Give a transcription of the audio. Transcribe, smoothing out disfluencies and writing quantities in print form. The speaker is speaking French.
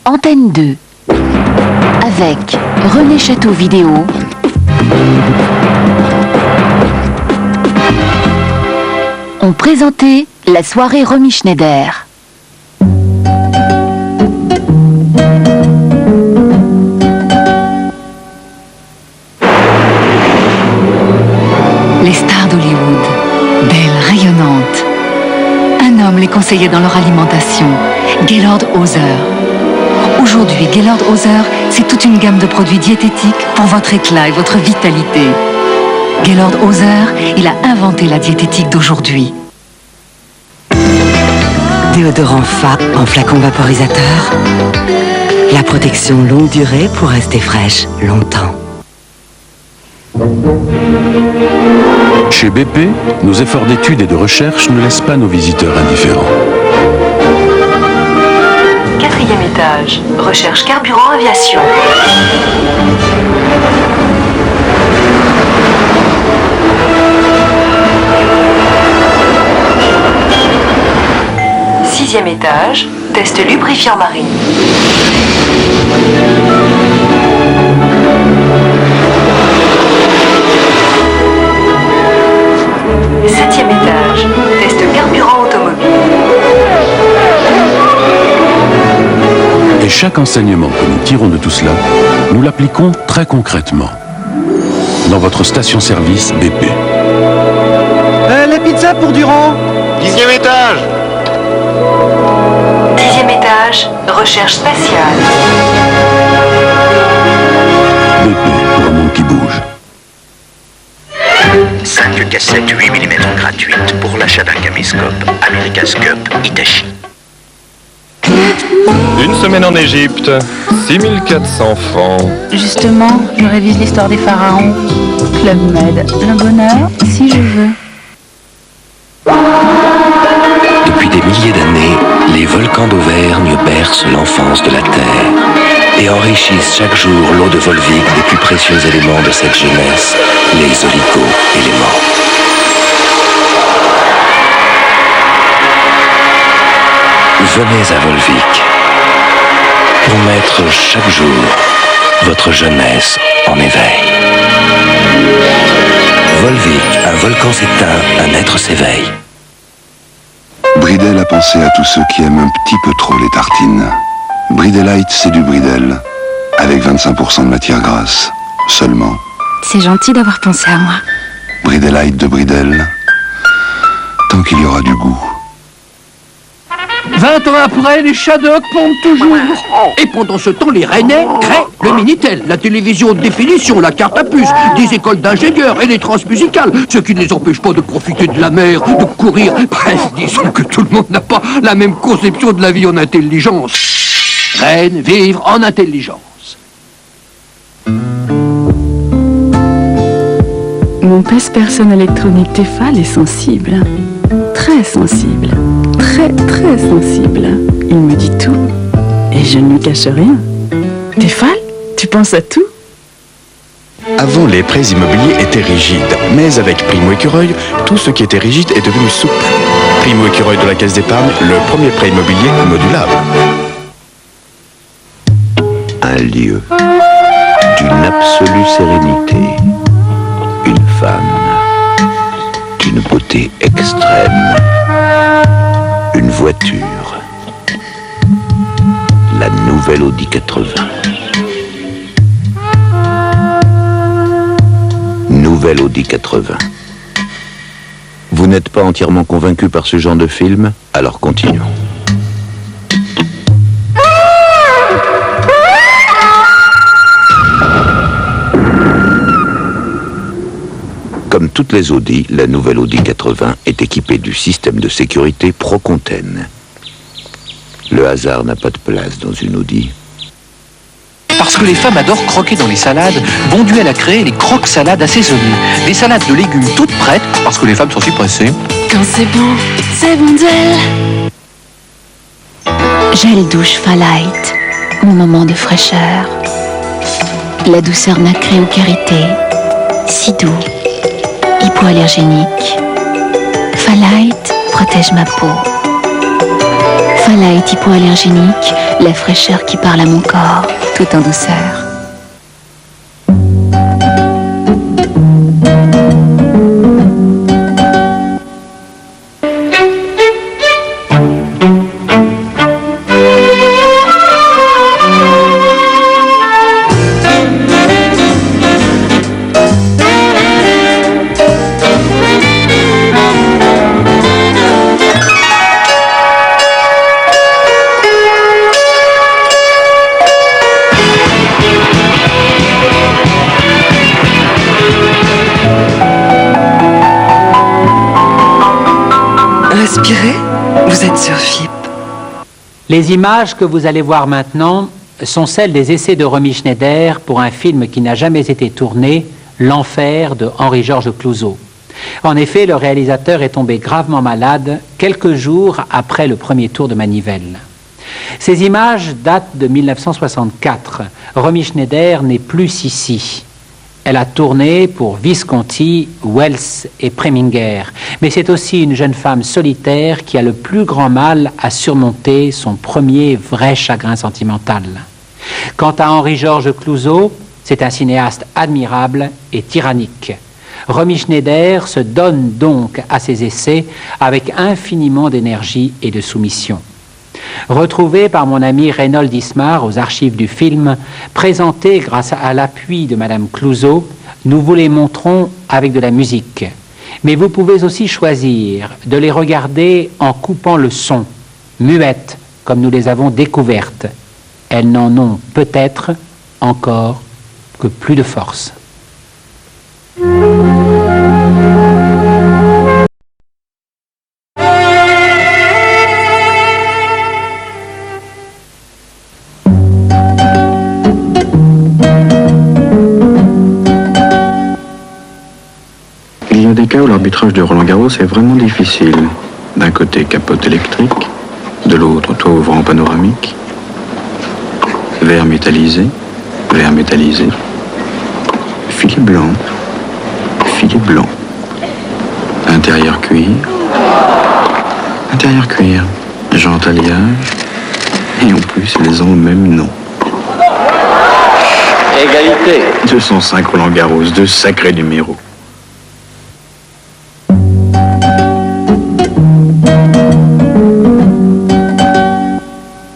Antenne 2, avec René Château Vidéo, ont présenté la soirée Romy Schneider. Les stars d'Hollywood, belles, rayonnantes. Un homme les conseillait dans leur alimentation, Gaylord Hauser. Aujourd'hui, Gaylord Hauser, c'est toute une gamme de produits diététiques pour votre éclat et votre vitalité. Gaylord Hauser, il a inventé la diététique d'aujourd'hui. Déodorant Fa en flacon vaporisateur. La protection longue durée pour rester fraîche longtemps. Chez BP, nos efforts d'études et de recherche ne laissent pas nos visiteurs indifférents. 4e étage, recherche carburant aviation. Sixième étage, test lubrifiant marine. Septième étage, test carburant automobile. Et chaque enseignement que nous tirons de tout cela, nous l'appliquons très concrètement. Dans votre station-service BP. Les pizzas pour Durand. 10e étage. 10e étage, recherche spatiale. BP pour un monde qui bouge. 5 cassettes 8 mm gratuites pour l'achat d'un caméscope America's Cup Hitachi. Une semaine en Égypte, 6400 francs. Justement, je révise l'histoire des pharaons. Club Med, le bonheur, si je veux. Depuis des milliers d'années, les volcans d'Auvergne bercent l'enfance de la Terre et enrichissent chaque jour l'eau de Volvic des plus précieux éléments de cette jeunesse, les oligo-éléments. Venez à Volvic pour mettre chaque jour votre jeunesse en éveil. Volvic, un volcan s'éteint, un être s'éveille. Bridel a pensé à tous ceux qui aiment un petit peu trop les tartines. Bridelite, c'est du Bridel, avec 25% de matière grasse, seulement. C'est gentil d'avoir pensé à moi. Bridelite de Bridel, tant qu'il y aura du goût. 20 ans après, les Shadocks pondent toujours. Et pendant ce temps, les Rennais créent le Minitel, la télévision de définition, la carte à puce, des écoles d'ingénieurs et les transmusicales, ce qui ne les empêche pas de profiter de la mer, de courir. Bref, disons que tout le monde n'a pas la même conception de la vie en intelligence. Rennes, vivre en intelligence. Mon pèse-personne électronique Tefal est sensible. Très sensible. Très sensible. Il me dit tout. Et je ne lui cache rien. Tefal, tu penses à tout? Avant, les prêts immobiliers étaient rigides, mais avec Primo Écureuil, tout ce qui était rigide est devenu souple. Primo Écureuil de la Caisse d'épargne, le premier prêt immobilier modulable. Un lieu d'une absolue sérénité. Une femme d'une beauté extrême. Une voiture. La nouvelle Audi 80. Nouvelle Audi 80. Vous n'êtes pas entièrement convaincu par ce genre de film? Alors continuons. Comme toutes les Audi, la nouvelle Audi 80 est équipée du système de sécurité Pro-Conten. Le hasard n'a pas de place dans une Audi. Parce que les femmes adorent croquer dans les salades, Bonduelle a créé les croque-salades assaisonnées. Des salades de légumes toutes prêtes, parce que les femmes sont si pressées. Quand c'est bon, c'est Bonduelle. Gel douche Fa-Light, mon moment de fraîcheur. La douceur nacrée aux karités, si doux. Hypoallergénique. Fa-Light protège ma peau. Light hypoallergénique, la fraîcheur qui parle à mon corps, tout en douceur. Inspiré? Vous êtes sur FIP. Les images que vous allez voir maintenant sont celles des essais de Romy Schneider pour un film qui n'a jamais été tourné, L'Enfer de Henri-Georges Clouzot. En effet, le réalisateur est tombé gravement malade quelques jours après le premier tour de manivelle. Ces images datent de 1964. Romy Schneider n'est plus ici. Elle a tourné pour Visconti, Wells et Preminger. Mais c'est aussi une jeune femme solitaire qui a le plus grand mal à surmonter son premier vrai chagrin sentimental. Quant à Henri-Georges Clouzot, c'est un cinéaste admirable et tyrannique. Romy Schneider se donne donc à ses essais avec infiniment d'énergie et de soumission. Retrouvé par mon ami Reynold Ismar aux archives du film, présenté grâce à l'appui de Madame Clouzot, nous vous les montrons avec de la musique. Mais vous pouvez aussi choisir de les regarder en coupant le son, muettes, comme nous les avons découvertes. Elles n'en ont peut-être encore que plus de force. Il y a des cas où l'arbitrage de Roland-Garros est vraiment difficile. D'un côté, capote électrique, de l'autre, toit ouvrant panoramique, verre métallisé, filet blanc, intérieur cuir, jante alliage, et en plus, elles ont le même nom. Égalité. 205 Roland-Garros, 2 sacrés numéros.